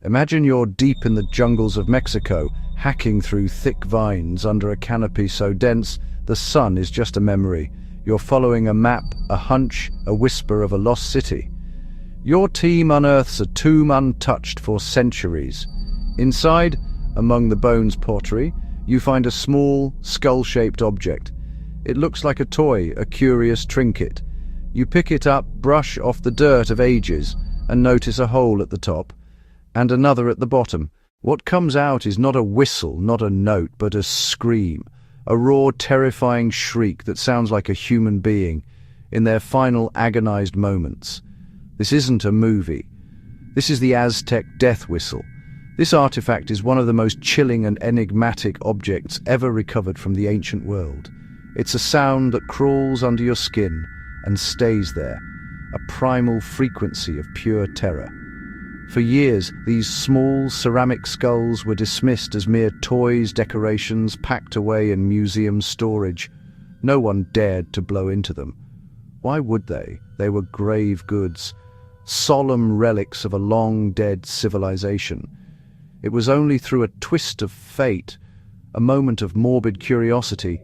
Imagine you're deep in the jungles of Mexico, hacking through thick vines under a canopy so dense the sun is just a memory. You're following a map, a hunch, a whisper of a lost city. Your team unearths a tomb untouched for centuries. Inside, among the bones pottery, you find a small, skull-shaped object. It looks like a toy, a curious trinket. You pick it up, brush off the dirt of ages, and notice a hole at the top, and another at the bottom. What comes out is not a whistle, not a note, but a scream, a raw, terrifying shriek that sounds like a human being in their final agonized moments. This isn't a movie. This is the Aztec death whistle. This artifact is one of the most chilling and enigmatic objects ever recovered from the ancient world. It's a sound that crawls under your skin and stays there, a primal frequency of pure terror. For years, these small ceramic skulls were dismissed as mere toys, decorations, packed away in museum storage. No one dared to blow into them. Why would they? They were grave goods, solemn relics of a long-dead civilization. It was only through a twist of fate, a moment of morbid curiosity,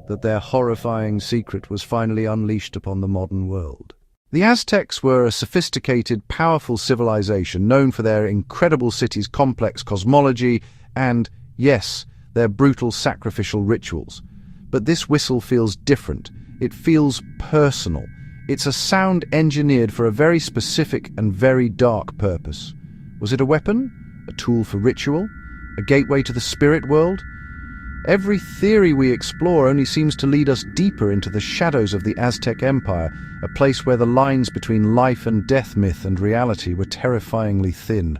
that their horrifying secret was finally unleashed upon the modern world. The Aztecs were a sophisticated, powerful civilization known for their incredible city's complex cosmology and, yes, their brutal sacrificial rituals. But this whistle feels different. It feels personal. It's a sound engineered for a very specific and very dark purpose. Was it a weapon? A tool for ritual? A gateway to the spirit world? Every theory we explore only seems to lead us deeper into the shadows of the Aztec Empire, a place where the lines between life and death, myth and reality were terrifyingly thin.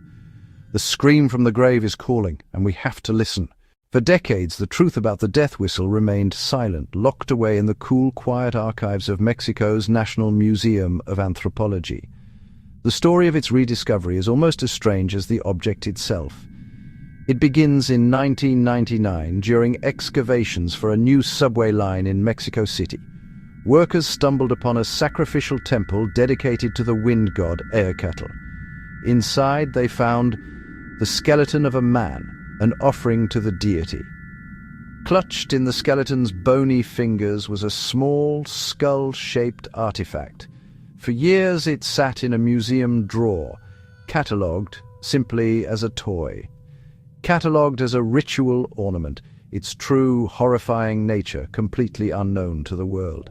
The scream from the grave is calling, and we have to listen. For decades, the truth about the death whistle remained silent, locked away in the cool, quiet archives of Mexico's National Museum of Anthropology. The story of its rediscovery is almost as strange as the object itself. It begins in 1999 during excavations for a new subway line in Mexico City. Workers stumbled upon a sacrificial temple dedicated to the wind god Aercatl. Inside, they found the skeleton of a man, an offering to the deity. Clutched in the skeleton's bony fingers was a small, skull-shaped artifact. For years it sat in a museum drawer, catalogued simply as a toy. Catalogued as a ritual ornament, its true, horrifying nature completely unknown to the world.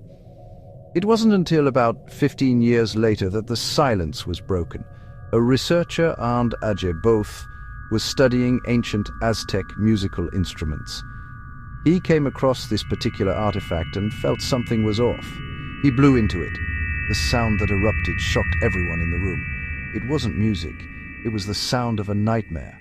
It wasn't until about 15 years later that the silence was broken. A researcher and Ajay both was studying ancient Aztec musical instruments. He came across this particular artifact and felt something was off. He blew into it. The sound that erupted shocked everyone in the room. It wasn't music. It was the sound of a nightmare,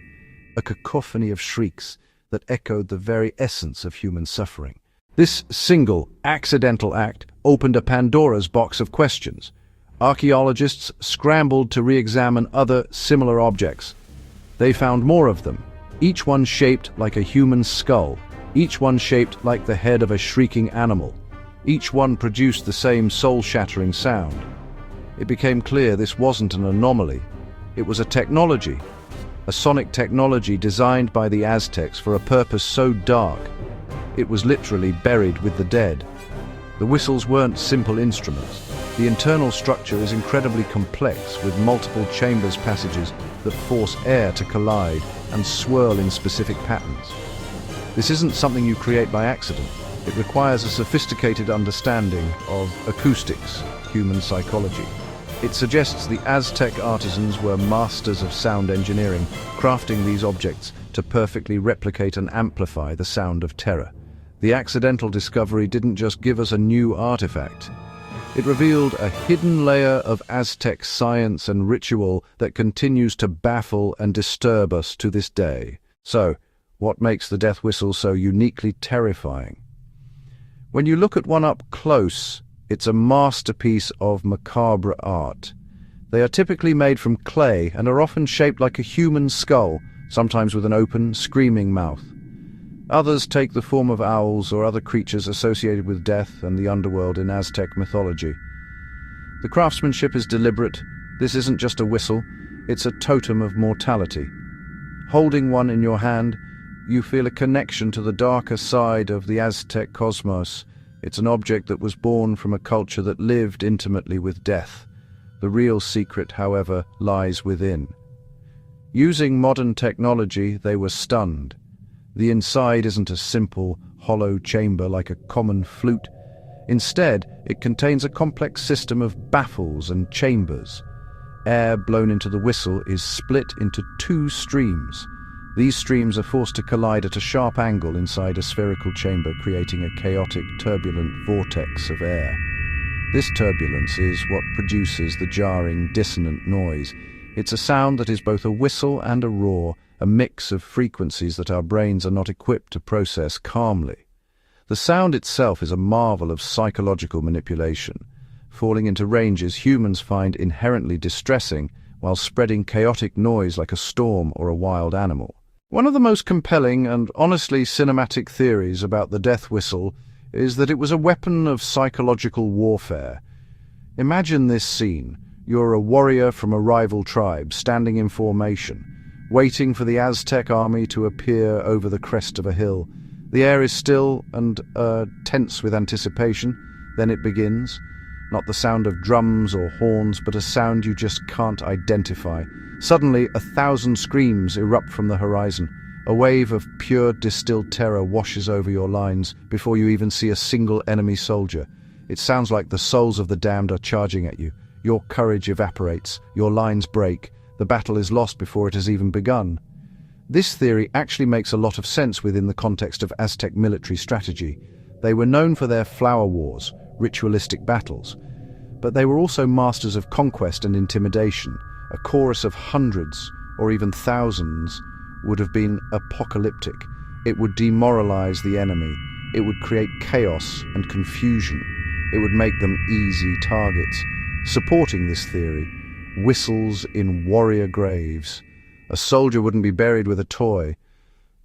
a cacophony of shrieks that echoed the very essence of human suffering. This single, accidental act opened a Pandora's box of questions. Archaeologists scrambled to re-examine other similar objects. They found more of them, each one shaped like a human skull, each one shaped like the head of a shrieking animal. Each one produced the same soul-shattering sound. It became clear this wasn't an anomaly. It was a technology, a sonic technology designed by the Aztecs for a purpose so dark, it was literally buried with the dead. The whistles weren't simple instruments. The internal structure is incredibly complex, with multiple chambers passages that force air to collide and swirl in specific patterns. This isn't something you create by accident. It requires a sophisticated understanding of acoustics, human psychology. It suggests the Aztec artisans were masters of sound engineering, crafting these objects to perfectly replicate and amplify the sound of terror. The accidental discovery didn't just give us a new artifact. It revealed a hidden layer of Aztec science and ritual that continues to baffle and disturb us to this day. So, what makes the death whistle so uniquely terrifying? When you look at one up close, it's a masterpiece of macabre art. They are typically made from clay and are often shaped like a human skull, sometimes with an open, screaming mouth. Others take the form of owls or other creatures associated with death and the underworld in Aztec mythology. The craftsmanship is deliberate. This isn't just a whistle. It's a totem of mortality. Holding one in your hand, you feel a connection to the darker side of the Aztec cosmos. It's an object that was born from a culture that lived intimately with death. The real secret, however, lies within. Using modern technology, they were stunned. The inside isn't a simple, hollow chamber like a common flute. Instead, it contains a complex system of baffles and chambers. Air blown into the whistle is split into two streams. These streams are forced to collide at a sharp angle inside a spherical chamber, creating a chaotic, turbulent vortex of air. This turbulence is what produces the jarring, dissonant noise. It's a sound that is both a whistle and a roar, a mix of frequencies that our brains are not equipped to process calmly. The sound itself is a marvel of psychological manipulation, falling into ranges humans find inherently distressing while spreading chaotic noise like a storm or a wild animal. One of the most compelling and honestly cinematic theories about the death whistle is that it was a weapon of psychological warfare. Imagine this scene. You're a warrior from a rival tribe, standing in formation, waiting for the Aztec army to appear over the crest of a hill. The air is still and tense with anticipation. Then it begins. Not the sound of drums or horns, but a sound you just can't identify. Suddenly, 1,000 screams erupt from the horizon. A wave of pure distilled terror washes over your lines before you even see a single enemy soldier. It sounds like the souls of the damned are charging at you. Your courage evaporates, your lines break, the battle is lost before it has even begun. This theory actually makes a lot of sense within the context of Aztec military strategy. They were known for their flower wars, ritualistic battles, but they were also masters of conquest and intimidation. A chorus of hundreds, or even thousands, would have been apocalyptic. It would demoralize the enemy. It would create chaos and confusion. It would make them easy targets. Supporting this theory, whistles in warrior graves. A soldier wouldn't be buried with a toy,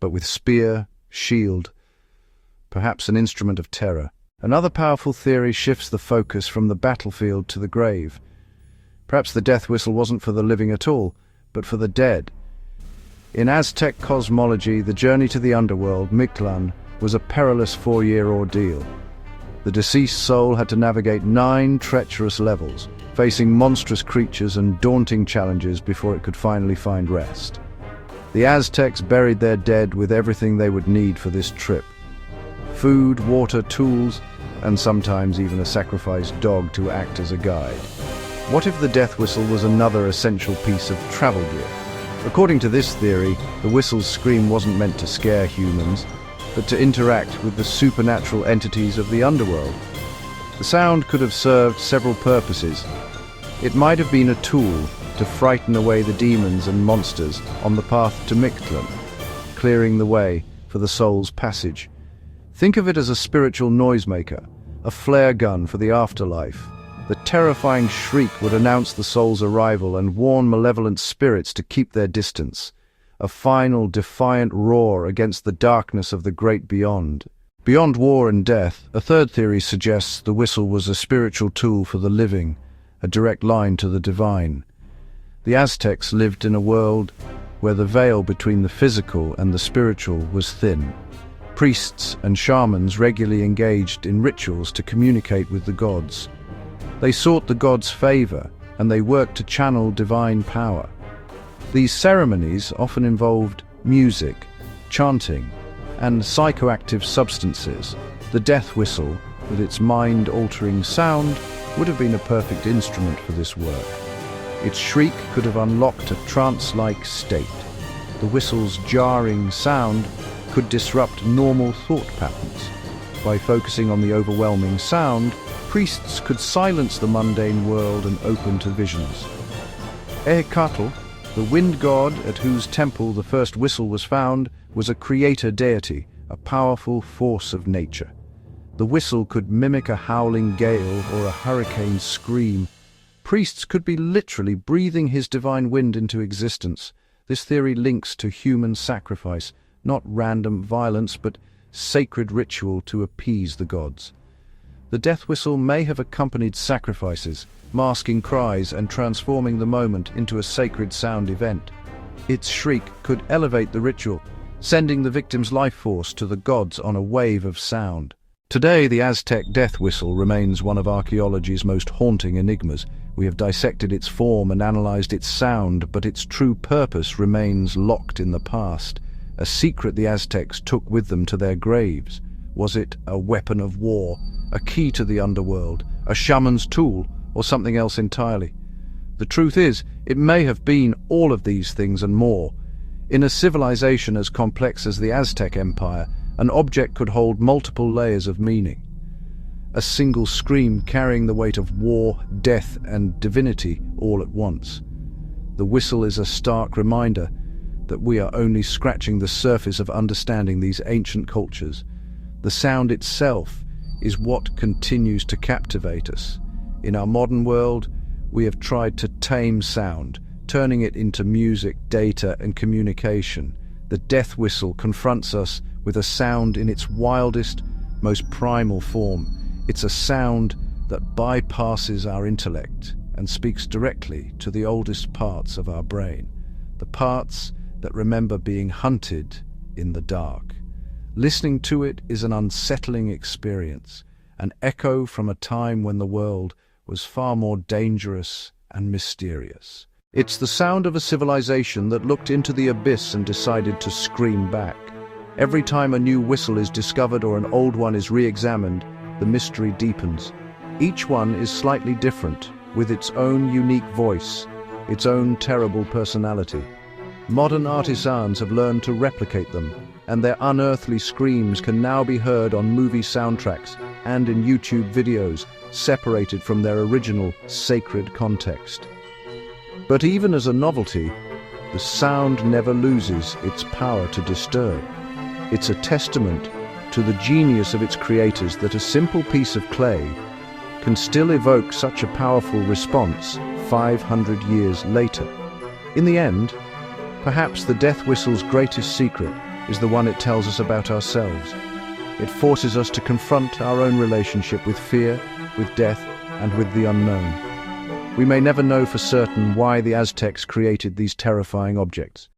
but with spear, shield, perhaps an instrument of terror. Another powerful theory shifts the focus from the battlefield to the grave. Perhaps the death whistle wasn't for the living at all, but for the dead. In Aztec cosmology, the journey to the underworld, Mictlan, was a perilous 4-year ordeal. The deceased soul had to navigate 9 treacherous levels, facing monstrous creatures and daunting challenges before it could finally find rest. The Aztecs buried their dead with everything they would need for this trip: food, water, tools, and sometimes even a sacrificed dog to act as a guide. What if the death whistle was another essential piece of travel gear? According to this theory, the whistle's scream wasn't meant to scare humans, but to interact with the supernatural entities of the underworld. The sound could have served several purposes. It might have been a tool to frighten away the demons and monsters on the path to Mictlan, clearing the way for the soul's passage. Think of it as a spiritual noisemaker, a flare gun for the afterlife. The terrifying shriek would announce the soul's arrival and warn malevolent spirits to keep their distance. A final, defiant roar against the darkness of the great beyond. Beyond war and death, a third theory suggests the whistle was a spiritual tool for the living, a direct line to the divine. The Aztecs lived in a world where the veil between the physical and the spiritual was thin. Priests and shamans regularly engaged in rituals to communicate with the gods. They sought the gods' favor, and they worked to channel divine power. These ceremonies often involved music, chanting, and psychoactive substances. The death whistle, with its mind-altering sound, would have been a perfect instrument for this work. Its shriek could have unlocked a trance-like state. The whistle's jarring sound could disrupt normal thought patterns. By focusing on the overwhelming sound, priests could silence the mundane world and open to visions. Ehecatl, the wind god at whose temple the first whistle was found, was a creator deity, a powerful force of nature. The whistle could mimic a howling gale or a hurricane scream. Priests could be literally breathing his divine wind into existence. This theory links to human sacrifice, not random violence, but sacred ritual to appease the gods. The death whistle may have accompanied sacrifices, masking cries and transforming the moment into a sacred sound event. Its shriek could elevate the ritual, sending the victim's life force to the gods on a wave of sound. Today, the Aztec death whistle remains one of archaeology's most haunting enigmas. We have dissected its form and analyzed its sound, but its true purpose remains locked in the past, a secret the Aztecs took with them to their graves. Was it a weapon of war, a key to the underworld, a shaman's tool, or something else entirely? The truth is, it may have been all of these things and more. In a civilization as complex as the Aztec Empire, an object could hold multiple layers of meaning. A single scream carrying the weight of war, death, and divinity all at once. The whistle is a stark reminder that we are only scratching the surface of understanding these ancient cultures. The sound itself is what continues to captivate us. In our modern world, we have tried to tame sound, turning it into music, data, and communication. The death whistle confronts us with a sound in its wildest, most primal form. It's a sound that bypasses our intellect and speaks directly to the oldest parts of our brain, the parts that remember being hunted in the dark. Listening to it is an unsettling experience, an echo from a time when the world was far more dangerous and mysterious. It's the sound of a civilization that looked into the abyss and decided to scream back. Every time a new whistle is discovered or an old one is re-examined, the mystery deepens. Each one is slightly different, with its own unique voice, its own terrible personality. Modern artisans have learned to replicate them, and their unearthly screams can now be heard on movie soundtracks and in YouTube videos, separated from their original sacred context. But even as a novelty, the sound never loses its power to disturb. It's a testament to the genius of its creators that a simple piece of clay can still evoke such a powerful response 500 years later. In the end, perhaps the death whistle's greatest secret is the one it tells us about ourselves. It forces us to confront our own relationship with fear, with death, and with the unknown. We may never know for certain why the Aztecs created these terrifying objects,